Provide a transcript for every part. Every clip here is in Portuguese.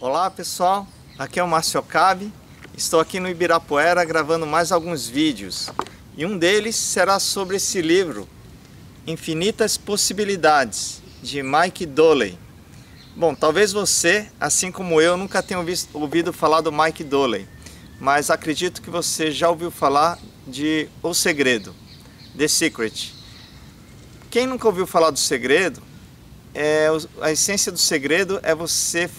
Olá pessoal, aqui é o Márcio Okabe. Estou aqui no Ibirapuera gravando mais alguns vídeos e um deles será sobre esse livro Infinitas Possibilidades, de Mike Dooley. Bom, talvez você, assim como eu, nunca tenha ouvido falar do Mike Dooley, mas acredito que você já ouviu falar de O Segredo, The Secret. Quem nunca ouviu falar do segredo, a essência do segredo é você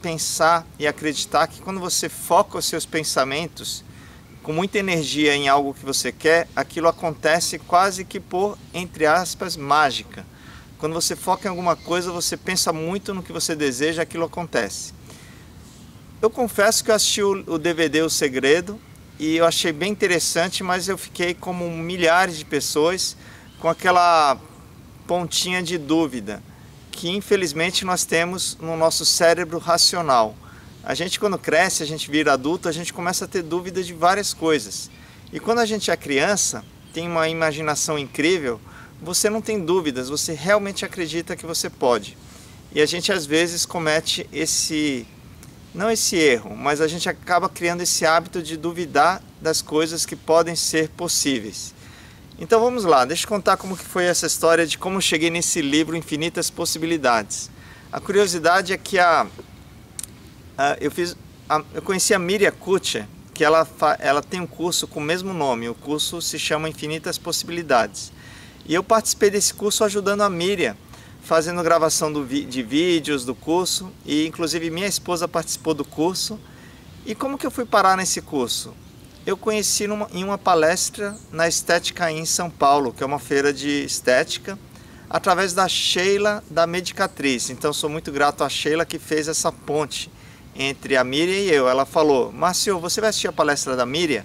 pensar e acreditar que quando você foca os seus pensamentos com muita energia em algo que você quer, aquilo acontece quase que por, entre aspas, mágica. Quando você foca em alguma coisa, você pensa muito no que você deseja, aquilo acontece. Eu confesso que eu assisti o DVD O Segredo e eu achei bem interessante, mas eu fiquei como milhares de pessoas com aquela pontinha de dúvida que infelizmente nós temos no nosso cérebro racional. A gente, quando cresce, a gente vira adulto, a gente começa a ter dúvidas de várias coisas. E quando a gente é criança, tem uma imaginação incrível, você não tem dúvidas, você realmente acredita que você pode. E a gente às vezes comete não esse erro, mas a gente acaba criando esse hábito de duvidar das coisas que podem ser possíveis. Então vamos lá, deixa eu contar como que foi essa história de como eu cheguei nesse livro Infinitas Possibilidades. A curiosidade é que eu conheci a Miriam Kutcher, que ela tem um curso com o mesmo nome, o curso se chama Infinitas Possibilidades. E eu participei desse curso ajudando a Miriam, fazendo gravação de vídeos do curso, e inclusive minha esposa participou do curso. E como que eu fui parar nesse curso? Eu conheci em uma palestra na Estética em São Paulo, que é uma feira de estética, através da Sheila da Medicatriz. Então sou muito grato à Sheila que fez essa ponte entre a Miriam e eu. Ela falou: Márcio, você vai assistir a palestra da Miriam?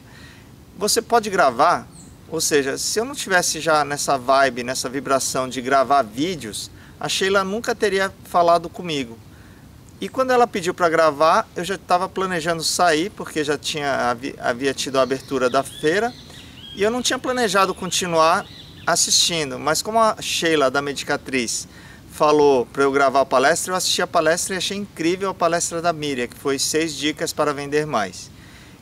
Você pode gravar? Ou seja, se eu não tivesse já nessa vibe, nessa vibração de gravar vídeos, a Sheila nunca teria falado comigo. E quando ela pediu para gravar, eu já estava planejando sair, porque já havia tido a abertura da feira, e eu não tinha planejado continuar assistindo. Mas como a Sheila da Medicatriz falou para eu gravar a palestra, eu assisti a palestra e achei incrível a palestra da Miriam, que foi 6 dicas para vender mais.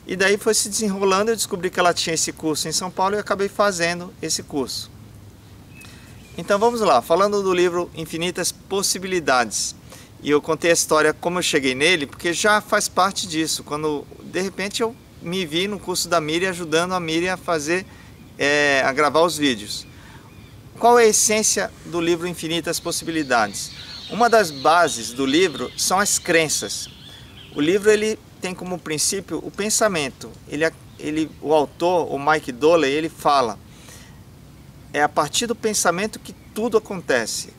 E daí foi se desenrolando, eu descobri que ela tinha esse curso em São Paulo e eu acabei fazendo esse curso. Então vamos lá, falando do livro Infinitas Possibilidades. E eu contei a história como eu cheguei nele, porque já faz parte disso. Quando de repente eu me vi no curso da Miriam, ajudando a Miriam a gravar os vídeos. Qual é a essência do livro Infinitas Possibilidades? Uma das bases do livro são as crenças. O livro ele tem como princípio o pensamento. O autor, o Mike Dooley, ele fala: é a partir do pensamento que tudo acontece.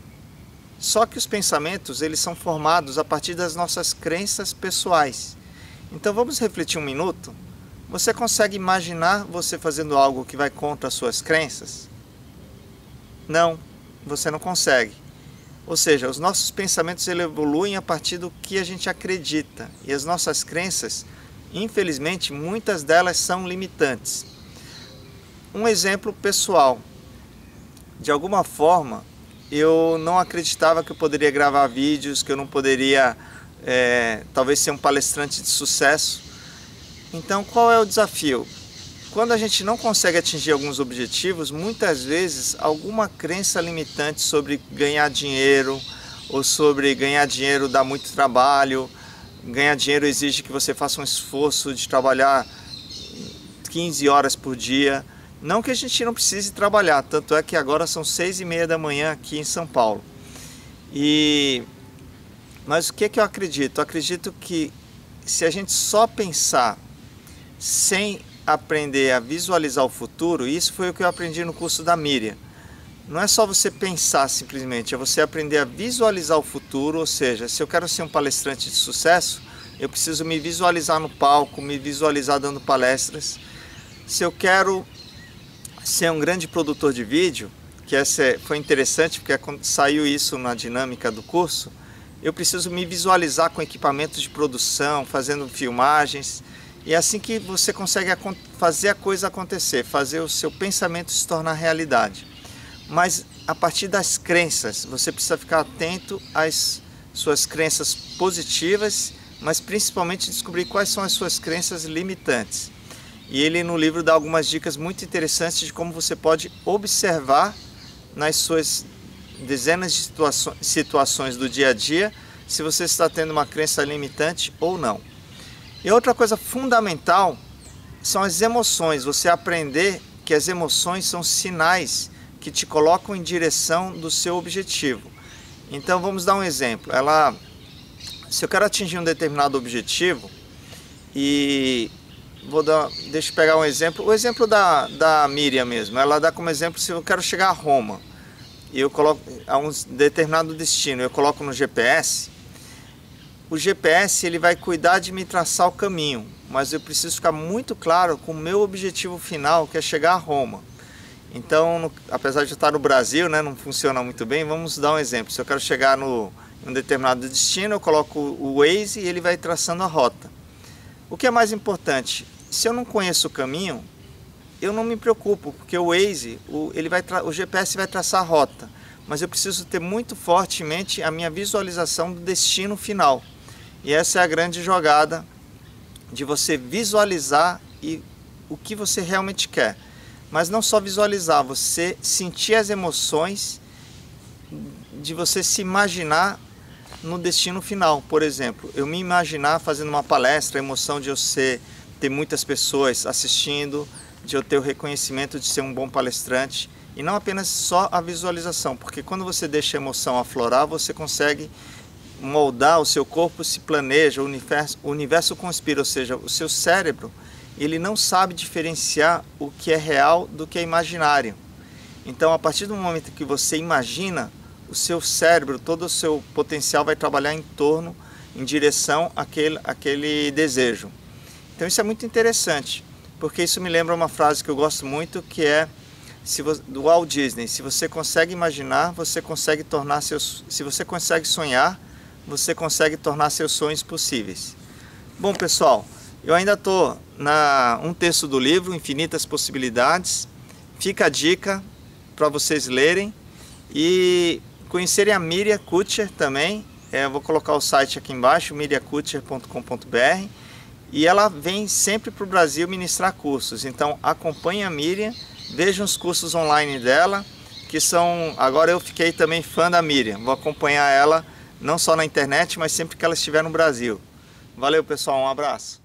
Só que os pensamentos eles são formados a partir das nossas crenças pessoais. Então vamos refletir um minuto. Você consegue imaginar você fazendo algo que vai contra as suas crenças? Não, você não consegue. Ou seja, os nossos pensamentos evoluem a partir do que a gente acredita. E as nossas crenças, infelizmente, muitas delas são limitantes. Um exemplo pessoal. De alguma forma, eu não acreditava que eu poderia gravar vídeos, que eu não poderia, talvez, ser um palestrante de sucesso. Então, qual é o desafio? Quando a gente não consegue atingir alguns objetivos, muitas vezes alguma crença limitante sobre ganhar dinheiro, ou sobre ganhar dinheiro dá muito trabalho, ganhar dinheiro exige que você faça um esforço de trabalhar 15 horas por dia. Não que a gente não precise trabalhar, tanto é que agora são 6h30 da manhã aqui em São Paulo. Mas o que eu acredito? Eu acredito que se a gente só pensar sem aprender a visualizar o futuro, isso foi o que eu aprendi no curso da Miriam. Não é só você pensar simplesmente, é você aprender a visualizar o futuro, ou seja, se eu quero ser um palestrante de sucesso, eu preciso me visualizar no palco, me visualizar dando palestras. Se eu quero ser um grande produtor de vídeo, que foi interessante porque saiu isso na dinâmica do curso, eu preciso me visualizar com equipamentos de produção, fazendo filmagens, e é assim que você consegue fazer a coisa acontecer, fazer o seu pensamento se tornar realidade. Mas a partir das crenças, você precisa ficar atento às suas crenças positivas mas principalmente descobrir quais são as suas crenças limitantes. E ele no livro dá algumas dicas muito interessantes de como você pode observar nas suas dezenas de situações do dia a dia se você está tendo uma crença limitante ou não. E outra coisa fundamental são as emoções, você aprender que as emoções são sinais que te colocam em direção do seu objetivo. Então vamos dar um exemplo. Se eu quero atingir um determinado objetivo e deixa eu pegar um exemplo, o exemplo da Miriam mesmo, ela dá como exemplo, se eu quero chegar a Roma e eu coloco a um determinado destino, eu coloco no GPS, o GPS ele vai cuidar de me traçar o caminho, mas eu preciso ficar muito claro com o meu objetivo final, que é chegar a Roma. Então, apesar de estar no Brasil, né, não funciona muito bem, vamos dar um exemplo. Se eu quero chegar em um determinado destino, eu coloco o Waze e ele vai traçando a rota. O que é mais importante? Se eu não conheço o caminho, eu não me preocupo, porque o Waze, o GPS vai traçar a rota, mas eu preciso ter muito fortemente a minha visualização do destino final. E essa é a grande jogada de você visualizar o que você realmente quer. Mas não só visualizar, você sentir as emoções de você se imaginar no destino final. Por exemplo, eu me imaginar fazendo uma palestra, a emoção de eu ter muitas pessoas assistindo, de eu ter o reconhecimento de ser um bom palestrante, e não apenas só a visualização, porque quando você deixa a emoção aflorar, você consegue moldar, o seu corpo se planeja, o universo conspira, ou seja, o seu cérebro, ele não sabe diferenciar o que é real do que é imaginário. Então, a partir do momento que você imagina, o seu cérebro, todo o seu potencial vai trabalhar em direção àquele desejo. Então isso é muito interessante, porque isso me lembra uma frase que eu gosto muito, que é do Walt Disney: se você consegue imaginar, você consegue se você consegue sonhar, você consegue tornar seus sonhos possíveis. Bom, pessoal, eu ainda estou um terço do livro, Infinitas Possibilidades. Fica a dica para vocês lerem e conhecerem a Miriam Kutcher também. Eu vou colocar o site aqui embaixo, miriamkutcher.com.br, e ela vem sempre para o Brasil ministrar cursos. Então acompanhe a Miriam, vejam os cursos online dela, que são... Agora eu fiquei também fã da Miriam, vou acompanhar ela não só na internet, mas sempre que ela estiver no Brasil. Valeu, pessoal, um abraço.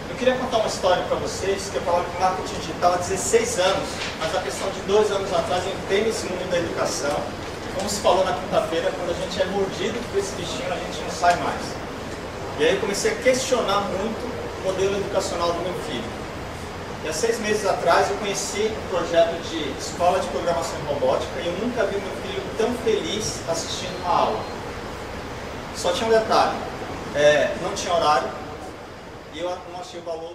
Eu queria contar uma história para vocês, que eu falava com marketing digital há 16 anos, mas a questão de 2 anos atrás eu entrei nesse mundo da educação. Como se falou na quinta-feira, quando a gente é mordido por esse bichinho, a gente não sai mais. E aí eu comecei a questionar muito o modelo educacional do meu filho. E há 6 meses atrás eu conheci um projeto de escola de programação e robótica e eu nunca vi meu filho tão feliz assistindo uma aula. Só tinha um detalhe, não tinha horário e eu não achei o valor